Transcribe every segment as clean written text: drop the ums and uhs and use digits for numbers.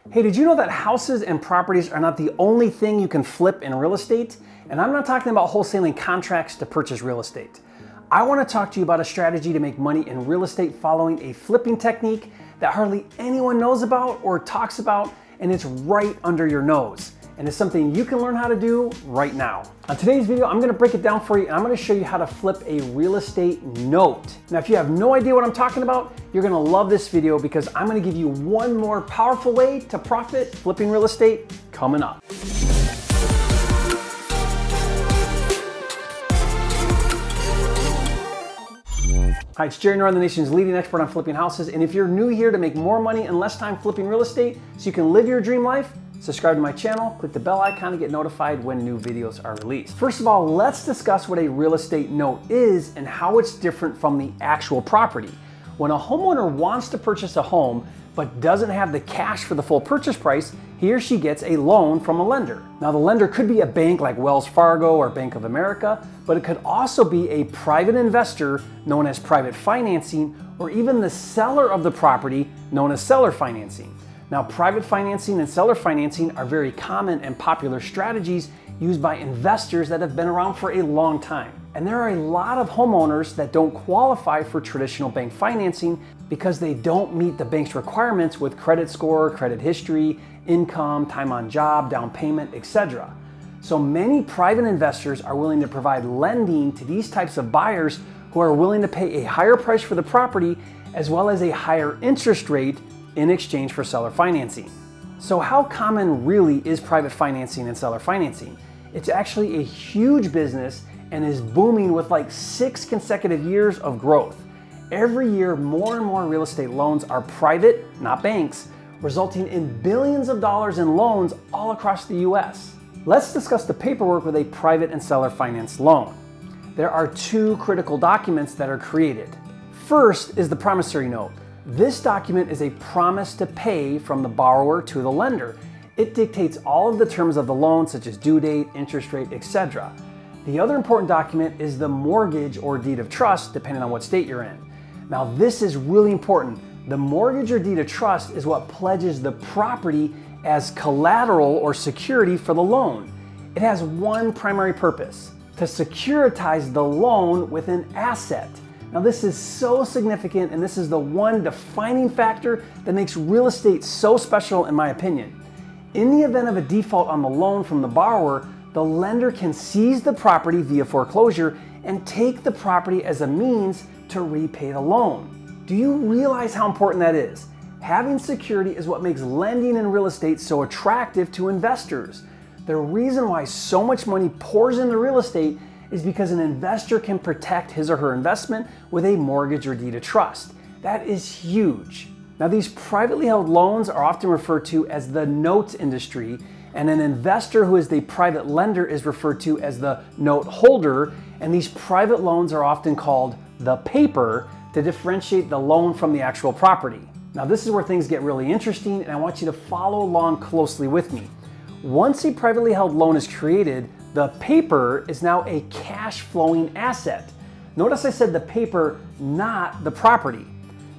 Hey, did you know that houses and properties are not the only thing you can flip in real estate? And I'm not talking about wholesaling contracts to purchase real estate. I want to talk to you about a strategy to make money in real estate following a flipping technique that hardly anyone knows about or talks about, and it's right under your nose. And it's something you can learn how to do right now. On today's video, I'm gonna break it down for you, and I'm gonna show you how to flip a real estate note. Now, if you have no idea what I'm talking about, you're gonna love this video because I'm gonna give you one more powerful way to profit flipping real estate coming up. Hi, it's Jerry Norton, the nation's leading expert on flipping houses. And if you're new here to make more money in less time flipping real estate so you can live your dream life, subscribe to my channel, click the bell icon to get notified when new videos are released. First of all, let's discuss what a real estate note is and how it's different from the actual property. When a homeowner wants to purchase a home but doesn't have the cash for the full purchase price, he or she gets a loan from a lender. Now, the lender could be a bank like Wells Fargo or Bank of America, but it could also be a private investor known as private financing, or even the seller of the property known as seller financing. Now, private financing and seller financing are very common and popular strategies used by investors that have been around for a long time. And there are a lot of homeowners that don't qualify for traditional bank financing because they don't meet the bank's requirements with credit score, credit history, income, time on job, down payment, etc. So many private investors are willing to provide lending to these types of buyers who are willing to pay a higher price for the property as well as a higher interest rate in exchange for seller financing. So how common really is private financing and seller financing? It's actually a huge business and is booming with like 6 consecutive years of growth. Every year, more and more real estate loans are private, not banks, resulting in billions of dollars in loans all across the US. Let's discuss the paperwork with a private and seller finance loan. There are 2 critical documents that are created. First is the promissory note. This document is a promise to pay from the borrower to the lender. It dictates all of the terms of the loan, such as due date, interest rate, etc. The other important document is the mortgage or deed of trust, depending on what state you're in. Now, this is really important. The mortgage or deed of trust is what pledges the property as collateral or security for the loan. It has one primary purpose: to securitize the loan with an asset. Now, this is so significant, and this is the one defining factor that makes real estate so special, in my opinion. In the event of a default on the loan from the borrower, the lender can seize the property via foreclosure and take the property as a means to repay the loan. Do you realize how important that is? Having security is what makes lending in real estate so attractive to investors. The reason why so much money pours into real estate is because an investor can protect his or her investment with a mortgage or deed of trust. That is huge. Now, these privately held loans are often referred to as the note industry, and an investor who is the private lender is referred to as the note holder, and these private loans are often called the paper to differentiate the loan from the actual property. Now, this is where things get really interesting, and I want you to follow along closely with me. Once a privately held loan is created, the paper is now a cash flowing asset. Notice I said the paper, not the property.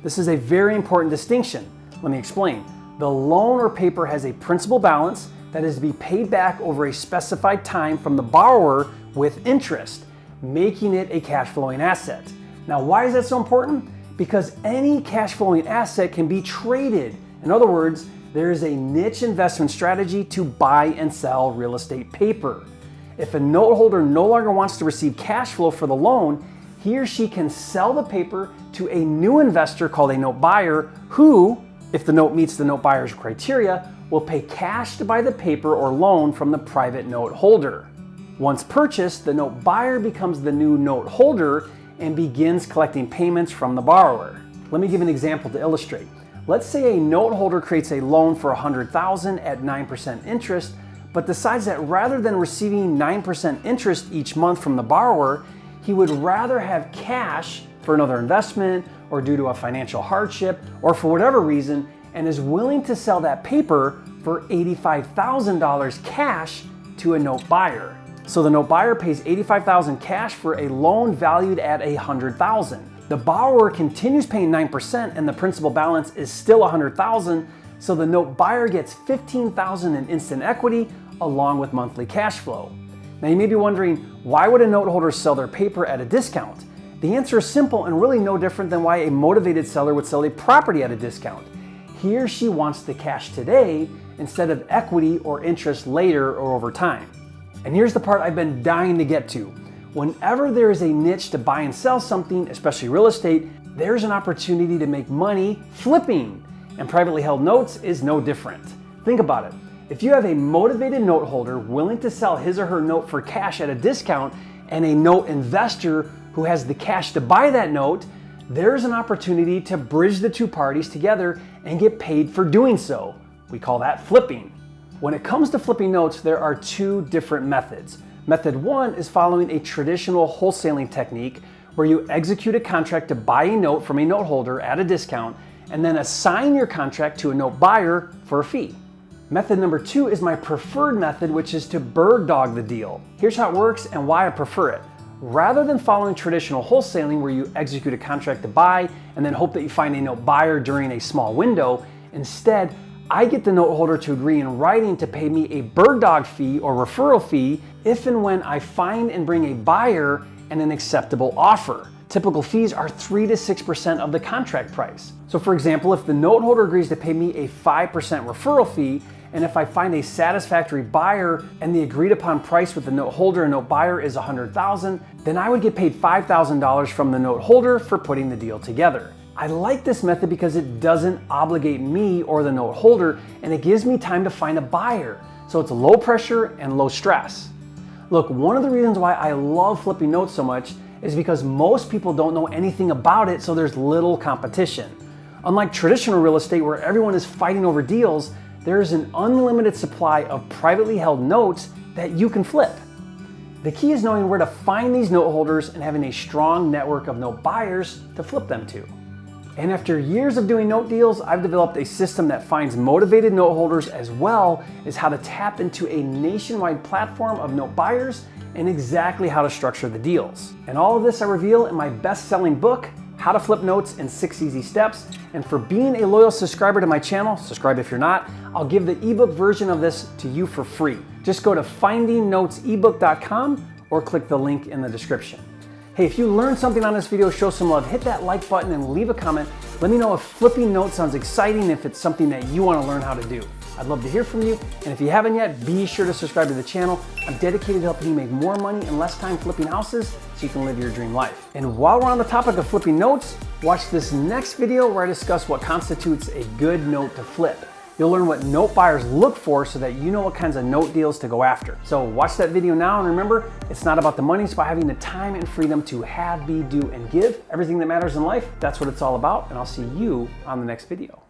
This is a very important distinction. Let me explain. The loan or paper has a principal balance that is to be paid back over a specified time from the borrower with interest, making it a cash flowing asset. Now, why is that so important? Because any cash flowing asset can be traded. In other words, there is a niche investment strategy to buy and sell real estate paper. If a note holder no longer wants to receive cash flow for the loan, he or she can sell the paper to a new investor called a note buyer who, if the note meets the note buyer's criteria, will pay cash to buy the paper or loan from the private note holder. Once purchased, the note buyer becomes the new note holder and begins collecting payments from the borrower. Let me give an example to illustrate. Let's say a note holder creates a loan for $100,000 at 9% interest, but decides that rather than receiving 9% interest each month from the borrower, he would rather have cash for another investment or due to a financial hardship or for whatever reason, and is willing to sell that paper for $85,000 cash to a note buyer. So the note buyer pays $85,000 cash for a loan valued at $100,000. The borrower continues paying 9% and the principal balance is still $100,000, So the note buyer gets $15,000 in instant equity along with monthly cash flow. Now you may be wondering, why would a note holder sell their paper at a discount? The answer is simple and really no different than why a motivated seller would sell a property at a discount. He or she wants the cash today instead of equity or interest later or over time. And here's the part I've been dying to get to. Whenever there is a niche to buy and sell something, especially real estate, there's an opportunity to make money flipping. And privately held notes is no different. Think about it. If you have a motivated note holder willing to sell his or her note for cash at a discount and a note investor who has the cash to buy that note, there's an opportunity to bridge the two parties together and get paid for doing so. We call that flipping. When it comes to flipping notes, there are two different methods. Method one is following a traditional wholesaling technique where you execute a contract to buy a note from a note holder at a discount and then assign your contract to a note buyer for a fee. Method number two is my preferred method, which is to bird dog the deal. Here's how it works and why I prefer it. Rather than following traditional wholesaling where you execute a contract to buy and then hope that you find a note buyer during a small window, instead, I get the note holder to agree in writing to pay me a bird dog fee or referral fee if and when I find and bring a buyer and an acceptable offer. Typical fees are 3 to 6% of the contract price. So for example, if the note holder agrees to pay me a 5% referral fee, and if I find a satisfactory buyer and the agreed upon price with the note holder and note buyer is $100,000, then I would get paid $5,000 from the note holder for putting the deal together. I like this method because it doesn't obligate me or the note holder, and it gives me time to find a buyer. So it's low pressure and low stress. Look, one of the reasons why I love flipping notes so much is because most people don't know anything about it, so there's little competition. Unlike traditional real estate where everyone is fighting over deals, there's an unlimited supply of privately held notes that you can flip. The key is knowing where to find these note holders and having a strong network of note buyers to flip them to. And after years of doing note deals, I've developed a system that finds motivated note holders as well as how to tap into a nationwide platform of note buyers and exactly how to structure the deals. And all of this I reveal in my best-selling book, How to Flip Notes in 6 Easy Steps. And for being a loyal subscriber to my channel, subscribe if you're not, I'll give the ebook version of this to you for free. Just go to findingnotesebook.com or click the link in the description. Hey, if you learned something on this video, show some love, hit that like button and leave a comment. Let me know if flipping notes sounds exciting, if it's something that you want to learn how to do. I'd love to hear from you. And if you haven't yet, be sure to subscribe to the channel. I'm dedicated to helping you make more money in less time flipping houses so you can live your dream life. And while we're on the topic of flipping notes, watch this next video where I discuss what constitutes a good note to flip. You'll learn what note buyers look for so that you know what kinds of note deals to go after. So watch that video now, and remember, it's not about the money, it's about having the time and freedom to have, be, do, and give. Everything that matters in life, that's what it's all about, and I'll see you on the next video.